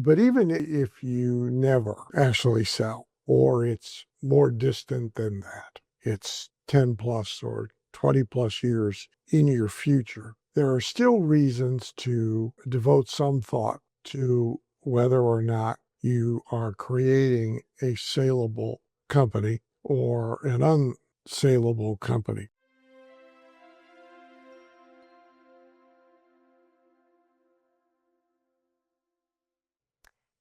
But even if you never actually sell, or it's more distant than that, it's 10 plus or 20 plus years in your future, there are still reasons to devote some thought to whether or not you are creating a saleable company or an unsaleable company.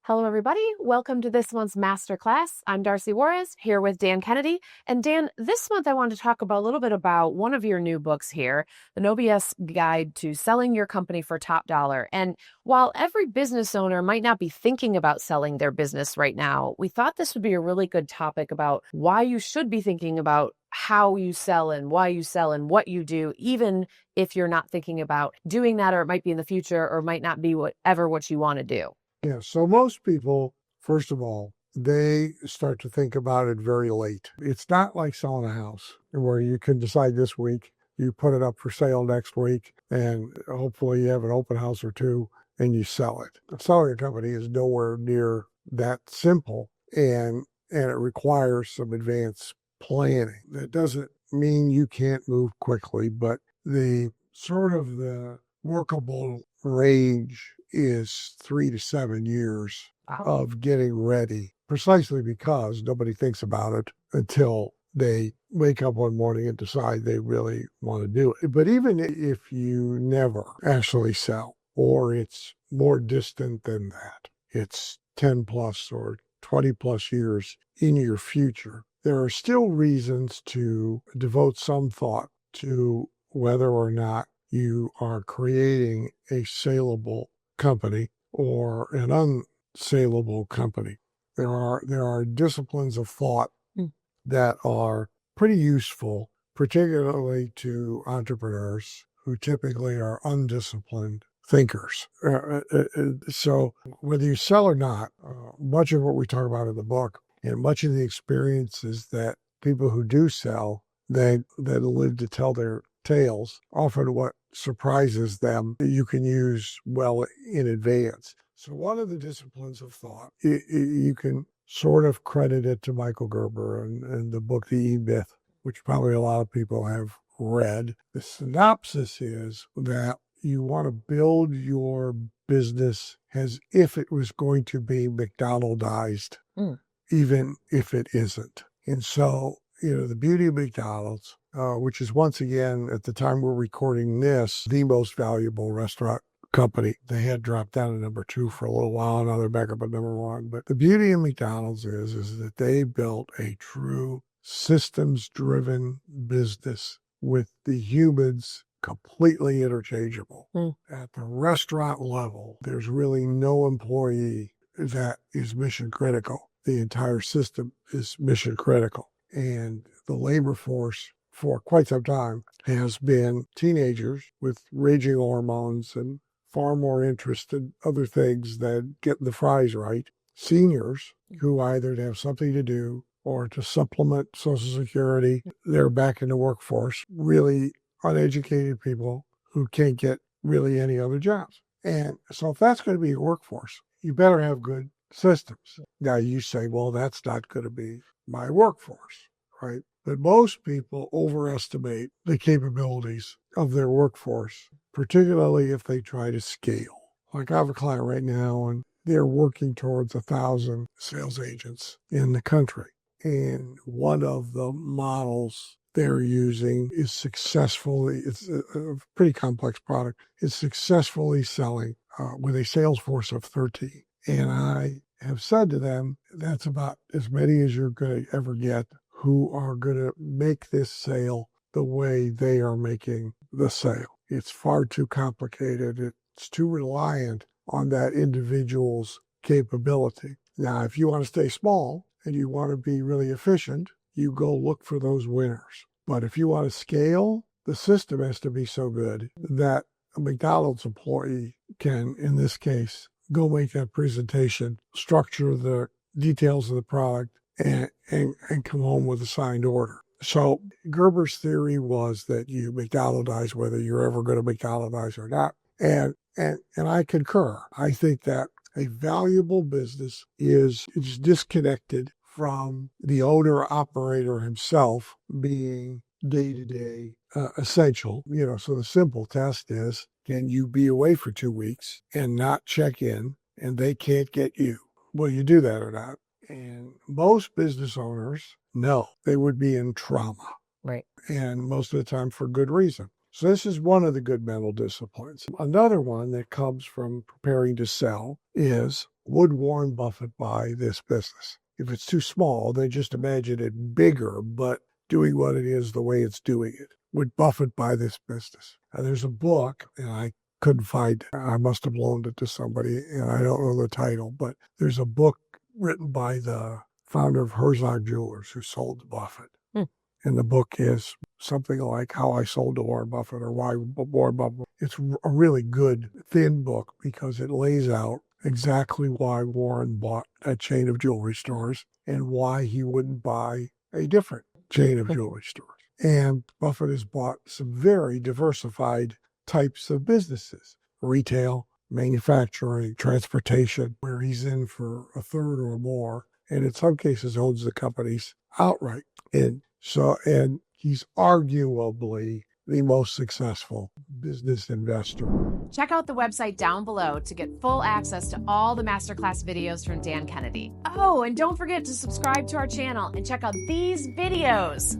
Hello, everybody. Welcome to this month's masterclass. I'm Darcy Juarez here with Dan Kennedy. And Dan, this month I wanted to talk a little bit about one of your new books here, the No BS Guide to Selling Your Company for Top Dollar. And while every business owner might not be thinking about selling their business right now, we thought this would be a really good topic about why you should be thinking about how you sell and why you sell and what you do, even if you're not thinking about doing that, or it might be in the future, or might not be what you want to do. Yeah, so most people, first of all, they start to think about it very late. It's not like selling a house where you can decide this week, you put it up for sale next week, and hopefully you have an open house or two and you sell it. Selling a company is nowhere near that simple, and it requires some advanced planning. That doesn't mean you can't move quickly, but the workable range is 3 to 7 years of getting ready, precisely because nobody thinks about it until they wake up one morning and decide they really want to do it. But even if you never actually sell, or it's more distant than that, it's 10 plus or 20 plus years in your future, there are still reasons to devote some thought to whether or not you are creating a saleable company or an unsaleable company. There are disciplines of thought that are pretty useful, particularly to entrepreneurs who typically are undisciplined thinkers. So whether you sell or not, much of what we talk about in the book and much of the experiences that people who do sell, that live to tell their tales, often what surprises them you can use well in advance. So one of the disciplines of thought, you can sort of credit it to Michael Gerber and the book The E-Myth, which probably a lot of people have read. The synopsis is that you want to build your business as if it was going to be McDonaldized, even if it isn't. And so, the beauty of McDonald's, which is once again, at the time we're recording this, the most valuable restaurant company. They had dropped down to number 2 for a little while, now they're back up at number 1. But the beauty of McDonald's is that they built a true systems-driven business with the humans completely interchangeable. At the restaurant level, there's really no employee that is mission critical. The entire system is mission critical. And the labor force for quite some time has been teenagers with raging hormones and far more interest in other things than getting the fries right. Seniors who either have something to do or to supplement Social Security, they're back in the workforce. Really uneducated people who can't get really any other jobs. And so if that's going to be your workforce, you better have good systems. Now you say, well, that's not going to be my workforce, right? But most people overestimate the capabilities of their workforce, particularly if they try to scale. Like I have a client right now, and they're working towards 1,000 sales agents in the country. And one of the models they're using is it's a pretty complex product, is successfully selling with a sales force of 13. And I have said to them, that's about as many as you're going to ever get who are going to make this sale the way they are making the sale. It's far too complicated. It's too reliant on that individual's capability. Now, if you want to stay small and you want to be really efficient, you go look for those winners. But if you want to scale, the system has to be so good that a McDonald's employee can, in this case, go make that presentation, structure the details of the product, and come home with a signed order. So Gerber's theory was that you McDonaldize whether you're ever going to McDonaldize or not. And I concur. I think that A valuable business is it's disconnected from the owner-operator himself being day-to-day essential. So the simple test is, can you be away for 2 weeks and not check in and they can't get you? Will you do that or not? And most business owners, no, they would be in trauma. Right. And most of the time for good reason. So this is one of the good mental disciplines. Another one that comes from preparing to sell is, would Warren Buffett buy this business? If it's too small, then just imagine it bigger, but doing what it is the way it's doing it. Would Buffett buy this business? Now, there's a book, and I couldn't find it. I must have loaned it to somebody, and I don't know the title, but there's a book written by the founder of Herzog Jewelers who sold to Buffett. And the book is something like How I Sold to Warren Buffett or Why Warren Buffett. It's a really good, thin book because it lays out exactly why Warren bought a chain of jewelry stores and why he wouldn't buy a different chain of jewelry stores. And Buffett has bought some very diversified types of businesses: retail, manufacturing, transportation, where he's in for a third or more, and in some cases owns the companies outright. And he's arguably the most successful business investor. Check out the website down below to get full access to all the masterclass videos from Dan Kennedy. Oh, and don't forget to subscribe to our channel and check out these videos.